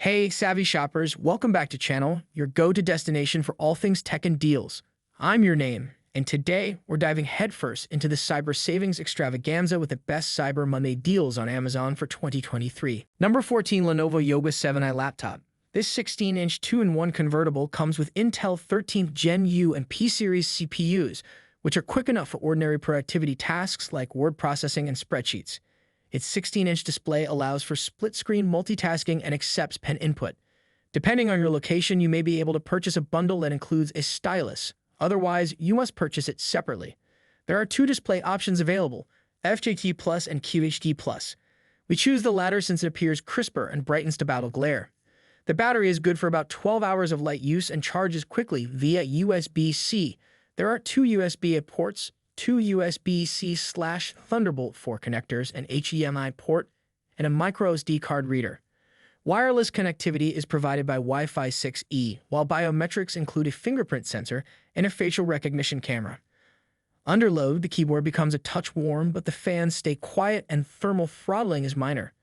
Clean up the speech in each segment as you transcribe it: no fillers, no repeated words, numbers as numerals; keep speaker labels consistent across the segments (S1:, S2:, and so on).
S1: Hey, savvy shoppers, welcome back to channel, your go-to destination for all things tech and deals. I'm your name, and today we're diving headfirst into the cyber savings extravaganza with the best Cyber Monday deals on Amazon for 2023. Number 14, Lenovo Yoga 7i laptop. This 16-inch 2-in-1 convertible comes with Intel 13th Gen U and P-series CPUs, which are quick enough for ordinary productivity tasks like word processing and spreadsheets. Its 16-inch display allows for split-screen multitasking and accepts pen input. Depending on your location, you may be able to purchase a bundle that includes a stylus. Otherwise, you must purchase it separately. There are two display options available, FJT Plus and QHD Plus. We choose the latter since it appears crisper and brightens to battle glare. The battery is good for about 12 hours of light use and charges quickly via USB-C. There are two USB-A ports, two USB-C/Thunderbolt 4 connectors, an HDMI port, and a microSD card reader. Wireless connectivity is provided by Wi-Fi 6E, while biometrics include a fingerprint sensor and a facial recognition camera. Under load, the keyboard becomes a touch warm, but the fans stay quiet and thermal throttling is minor.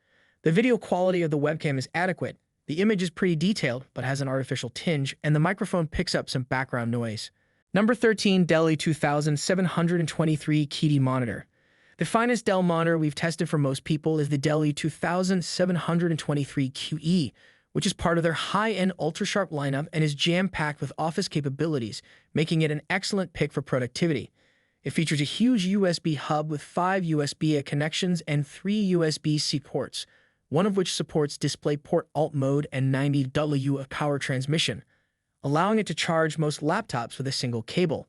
S1: The video quality of the webcam is adequate. The image is pretty detailed, but has an artificial tinge, and the microphone picks up some background noise. Number 13, Dell E2723 QD monitor. The finest Dell monitor we've tested for most people is the Dell E2723 QE, which is part of their high-end ultra-sharp lineup and is jam-packed with office capabilities, making it an excellent pick for productivity. It features a huge USB hub with 5 USB-A connections and 3 USB-C ports, one of which supports DisplayPort Alt mode and 90W of power transmission, allowing it to charge most laptops with a single cable.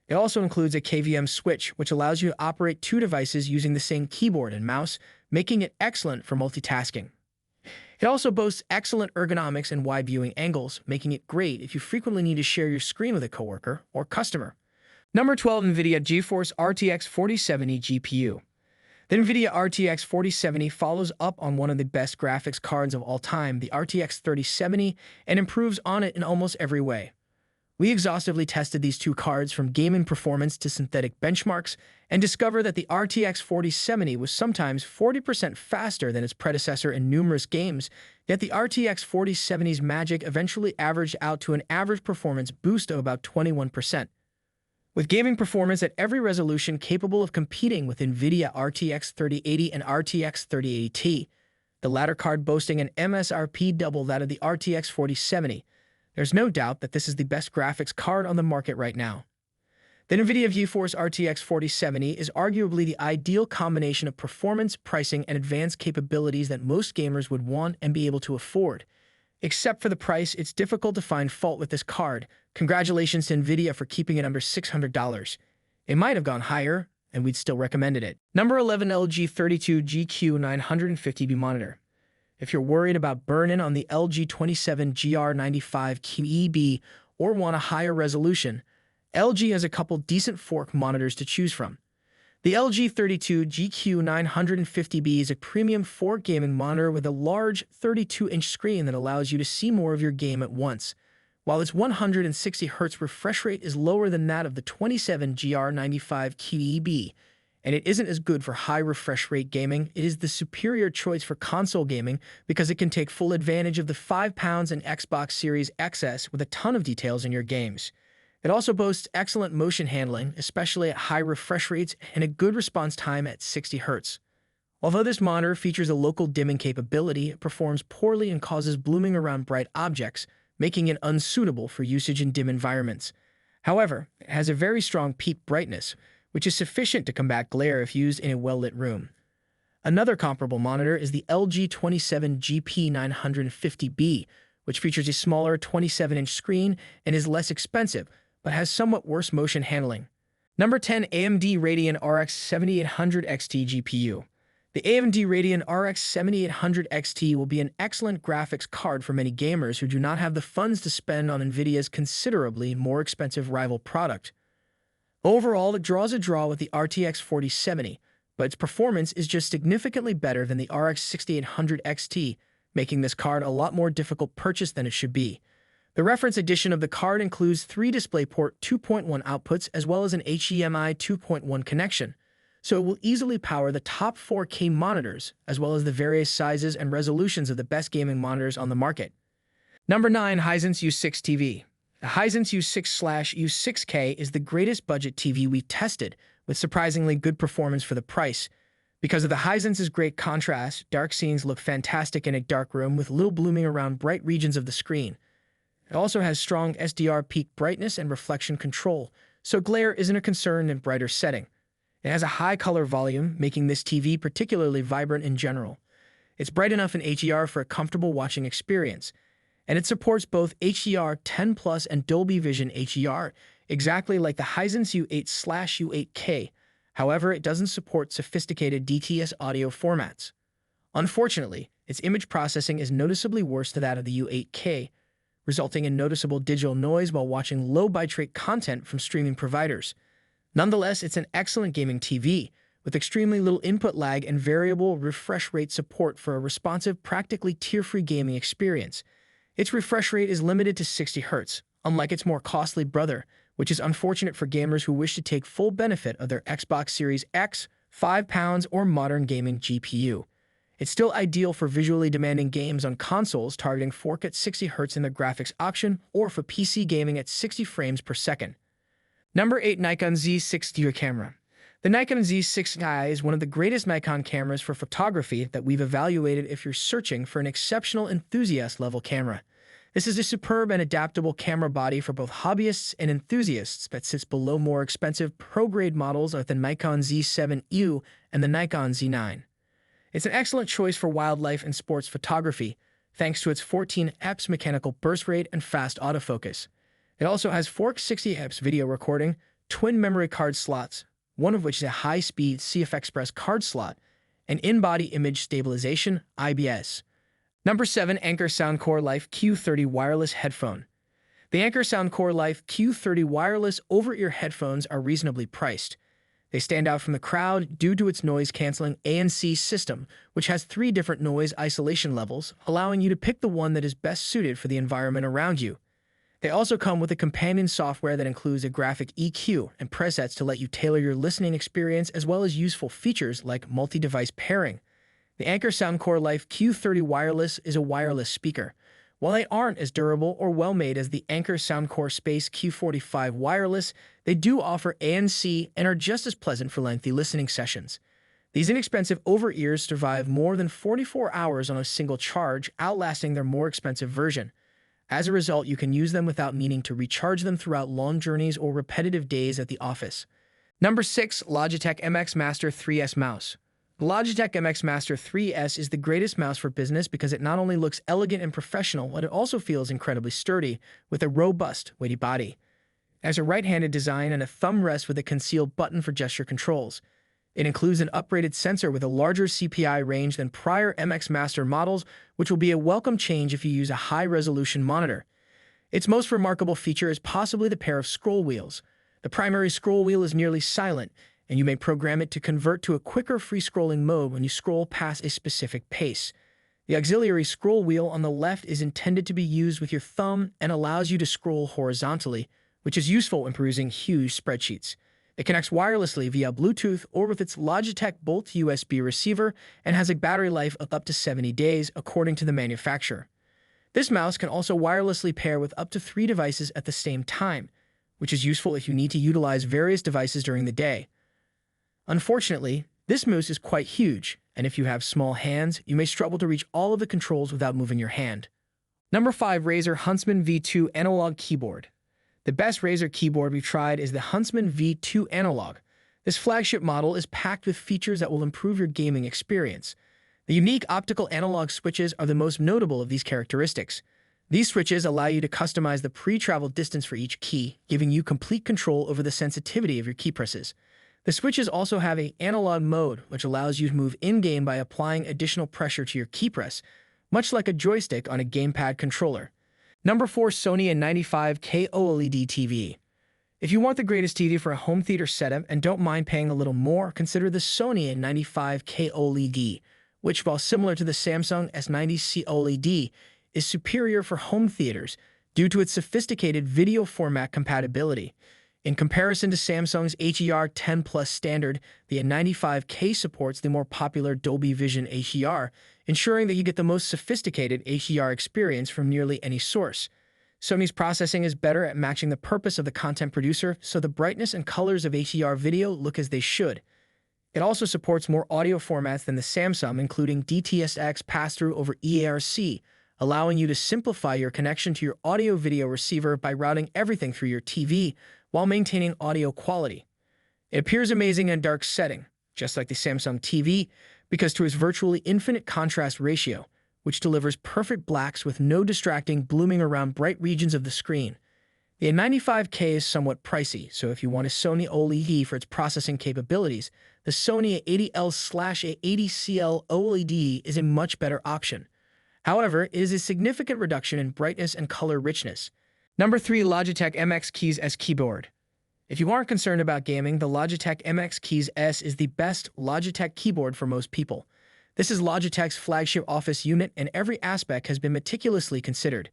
S1: It also includes a KVM switch, which allows you to operate two devices using the same keyboard and mouse, making it excellent for multitasking. It also boasts excellent ergonomics and wide viewing angles, making it great if you frequently need to share your screen with a coworker or customer. Number 12, Nvidia GeForce RTX 4070 GPU. The Nvidia RTX 4070 follows up on one of the best graphics cards of all time, the RTX 3070, and improves on it in almost every way. We exhaustively tested these two cards from gaming performance to synthetic benchmarks and discovered that the RTX 4070 was sometimes 40% faster than its predecessor in numerous games, yet the RTX 4070's magic eventually averaged out to an average performance boost of about 21%. With gaming performance at every resolution capable of competing with Nvidia RTX 3080 and RTX 3080 Ti, the latter card boasting an MSRP double that of the RTX 4070, there's no doubt that this is the best graphics card on the market right now. The Nvidia GeForce RTX 4070 is arguably the ideal combination of performance, pricing, and advanced capabilities that most gamers would want and be able to afford. Except for the price, it's difficult to find fault with this card. Congratulations to Nvidia for keeping it under $600. It might have gone higher, and we'd still recommended it. Number 11, LG 32GQ 950B monitor. If you're worried about burn-in on the LG 27GR95 QEB or want a higher resolution, LG has a couple decent fork monitors to choose from. The LG 32GQ 950B is a premium 4K gaming monitor with a large 32-inch screen that allows you to see more of your game at once. While its 160Hz refresh rate is lower than that of the 27GR95 QEB, and it isn't as good for high refresh rate gaming, it is the superior choice for console gaming because it can take full advantage of the 5 pounds and Xbox Series XS with a ton of details in your games. It also boasts excellent motion handling, especially at high refresh rates, and a good response time at 60 Hz. Although this monitor features a local dimming capability, it performs poorly and causes blooming around bright objects, making it unsuitable for usage in dim environments. However, it has a very strong peak brightness, which is sufficient to combat glare if used in a well-lit room. Another comparable monitor is the LG 27GP 950B, which features a smaller 27-inch screen and is less expensive, but has somewhat worse motion handling. Number 10, AMD Radeon RX 7800 XT GPU. The AMD Radeon RX 7800 XT will be an excellent graphics card for many gamers who do not have the funds to spend on Nvidia's considerably more expensive rival product. Overall, it draws a draw with the RTX 4070, but its performance is just significantly better than the RX 6800 XT, making this card a lot more difficult purchase than it should be. The reference edition of the card includes 3 DisplayPort 2.1 outputs as well as an HDMI 2.1 connection, so it will easily power the top 4K monitors, as well as the various sizes and resolutions of the best gaming monitors on the market. Number 9. Heisen U6 TV. The Heisen U6/U6K is the greatest budget TV we've tested, with surprisingly good performance for the price. Because of the Heisen's great contrast, dark scenes look fantastic in a dark room with little blooming around bright regions of the screen. It also has strong HDR peak brightness and reflection control, so glare isn't a concern in brighter setting. It has a high color volume, making this TV particularly vibrant in general. It's bright enough in HDR for a comfortable watching experience, and it supports both HDR 10 Plus and Dolby Vision HDR, exactly like the Heisen U8/U8K. However, it doesn't support sophisticated DTS audio formats. Unfortunately, its image processing is noticeably worse than that of the U8K, resulting in noticeable digital noise while watching low bitrate content from streaming providers. Nonetheless, it's an excellent gaming TV, with extremely little input lag and variable refresh rate support for a responsive, practically tear-free gaming experience. Its refresh rate is limited to 60 Hz, unlike its more costly brother, which is unfortunate for gamers who wish to take full benefit of their Xbox Series X, £5, or modern gaming GPU. It's still ideal for visually demanding games on consoles targeting 4K at 60 Hz in the graphics option, or for PC gaming at 60 frames per second. Number 8. Nikon Z6i camera. The Nikon Z6i is one of the greatest Nikon cameras for photography that we've evaluated if you're searching for an exceptional enthusiast-level camera. This is a superb and adaptable camera body for both hobbyists and enthusiasts that sits below more expensive pro-grade models like the Nikon Z7i and the Nikon Z9. It's an excellent choice for wildlife and sports photography, thanks to its 14 fps mechanical burst rate and fast autofocus. It also has 4K 60 fps video recording, twin memory card slots, one of which is a high-speed CF Express card slot, and in-body image stabilization (IBS). Number 7. Anker Soundcore Life Q30 Wireless Headphone. The Anker Soundcore Life Q30 wireless over-ear headphones are reasonably priced. They stand out from the crowd due to its noise-canceling ANC system, which has 3 different noise isolation levels, allowing you to pick the one that is best suited for the environment around you. They also come with a companion software that includes a graphic EQ and presets to let you tailor your listening experience, as well as useful features like multi-device pairing. The Anker Soundcore Life Q30 Wireless is a wireless speaker. While they aren't as durable or well-made as the Anker Soundcore Space Q45 Wireless, they do offer ANC and are just as pleasant for lengthy listening sessions. These inexpensive over-ears survive more than 44 hours on a single charge, outlasting their more expensive version. As a result, you can use them without needing to recharge them throughout long journeys or repetitive days at the office. Number 6. Logitech MX Master 3S Mouse. The Logitech MX Master 3S is the greatest mouse for business because it not only looks elegant and professional, but it also feels incredibly sturdy, with a robust, weighty body. It has a right-handed design and a thumb rest with a concealed button for gesture controls. It includes an upgraded sensor with a larger CPI range than prior MX Master models, which will be a welcome change if you use a high-resolution monitor. Its most remarkable feature is possibly the pair of scroll wheels. The primary scroll wheel is nearly silent, and you may program it to convert to a quicker free-scrolling mode when you scroll past a specific pace. The auxiliary scroll wheel on the left is intended to be used with your thumb and allows you to scroll horizontally, which is useful when perusing huge spreadsheets. It connects wirelessly via Bluetooth or with its Logitech Bolt USB receiver and has a battery life of up to 70 days, according to the manufacturer. This mouse can also wirelessly pair with up to 3 devices at the same time, which is useful if you need to utilize various devices during the day. Unfortunately, this mouse is quite huge, and if you have small hands, you may struggle to reach all of the controls without moving your hand. Number 5. Razer Huntsman V2 Analog Keyboard. The best Razer keyboard we've tried is the Huntsman V2 Analog. This flagship model is packed with features that will improve your gaming experience. The unique optical analog switches are the most notable of these characteristics. These switches allow you to customize the pre-travel distance for each key, giving you complete control over the sensitivity of your key presses. The switches also have an analog mode, which allows you to move in-game by applying additional pressure to your key press, much like a joystick on a gamepad controller. Number 4. Sony A95K OLED TV. If you want the greatest TV for a home theater setup and don't mind paying a little more, consider the Sony A95K OLED, which, while similar to the Samsung S90C OLED, is superior for home theaters due to its sophisticated video format compatibility. In comparison to Samsung's HDR 10 Plus standard, the N95K supports the more popular Dolby Vision HDR, ensuring that you get the most sophisticated HDR experience from nearly any source. Sony's processing is better at matching the purpose of the content producer, so the brightness and colors of HDR video look as they should. It also supports more audio formats than the Samsung, including DTS:X pass-through over EARC, allowing you to simplify your connection to your audio-video receiver by routing everything through your TV while maintaining audio quality. It appears amazing in a dark setting, just like the Samsung TV, because to its virtually infinite contrast ratio, which delivers perfect blacks with no distracting blooming around bright regions of the screen. The N95K is somewhat pricey, so if you want a Sony OLED for its processing capabilities, the Sony A80L/A80CL OLED is a much better option. However, it is a significant reduction in brightness and color richness. Number 3. Logitech MX Keys S keyboard. If you aren't concerned about gaming, the Logitech MX Keys S is the best Logitech keyboard for most people. This is Logitech's flagship office unit, and every aspect has been meticulously considered.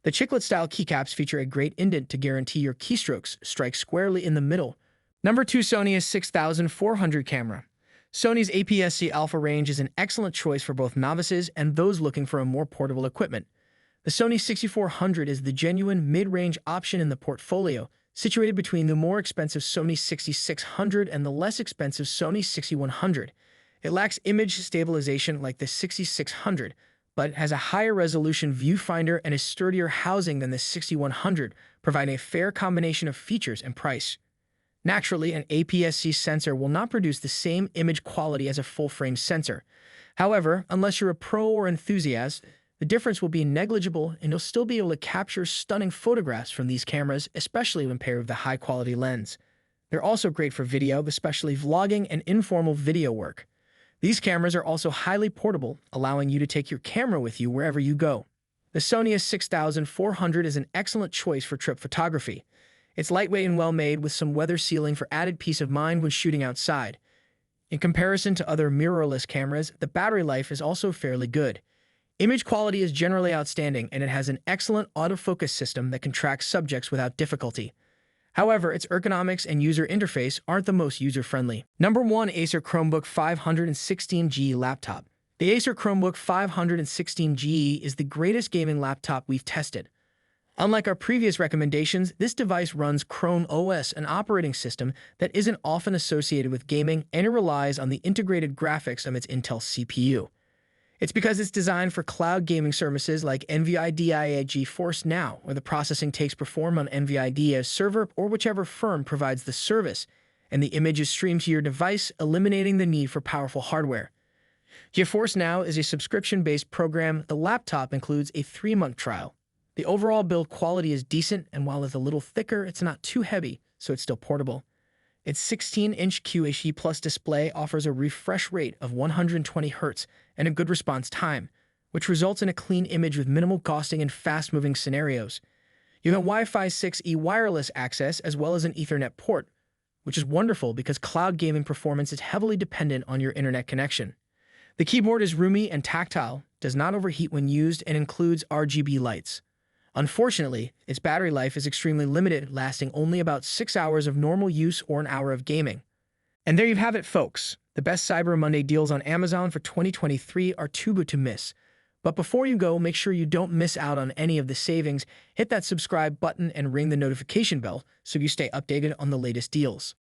S1: The chiclet-style keycaps feature a great indent to guarantee your keystrokes strike squarely in the middle. Number 2. Sony A6400 camera. Sony's APS-C Alpha range is an excellent choice for both novices and those looking for a more portable equipment. The Sony 6400 is the genuine mid-range option in the portfolio, situated between the more expensive Sony 6600 and the less expensive Sony 6100. It lacks image stabilization like the 6600, but has a higher resolution viewfinder and a sturdier housing than the 6100, providing a fair combination of features and price. Naturally, an APS-C sensor will not produce the same image quality as a full-frame sensor. However, unless you're a pro or enthusiast, the difference will be negligible and you'll still be able to capture stunning photographs from these cameras, especially when paired with a high-quality lens. They're also great for video, especially vlogging and informal video work. These cameras are also highly portable, allowing you to take your camera with you wherever you go. The Sony A6400 is an excellent choice for trip photography. It's lightweight and well-made with some weather sealing for added peace of mind when shooting outside. In comparison to other mirrorless cameras, the battery life is also fairly good. Image quality is generally outstanding, and it has an excellent autofocus system that can track subjects without difficulty. However, its ergonomics and user interface aren't the most user-friendly. Number 1. Acer Chromebook 516G laptop. The Acer Chromebook 516G is the greatest gaming laptop we've tested. Unlike our previous recommendations, this device runs Chrome OS, an operating system that isn't often associated with gaming, and it relies on the integrated graphics of its Intel CPU. It's because it's designed for cloud gaming services like NVIDIA GeForce Now, where the processing takes perform on NVIDIA's server or whichever firm provides the service, and the image is streamed to your device, eliminating the need for powerful hardware. GeForce Now is a subscription-based program. The laptop includes a 3-month trial. The overall build quality is decent, and while it's a little thicker, it's not too heavy, so it's still portable. Its 16-inch QHD Plus display offers a refresh rate of 120 Hz and a good response time, which results in a clean image with minimal ghosting and fast-moving scenarios. You have Wi-Fi 6E wireless access as well as an Ethernet port, which is wonderful because cloud gaming performance is heavily dependent on your internet connection. The keyboard is roomy and tactile, does not overheat when used, and includes RGB lights. Unfortunately, its battery life is extremely limited, lasting only about 6 hours of normal use or an hour of gaming. And there you have it, folks. The best Cyber Monday deals on Amazon for 2023 are too good to miss. But before you go, make sure you don't miss out on any of the savings. Hit that subscribe button and ring the notification bell so you stay updated on the latest deals.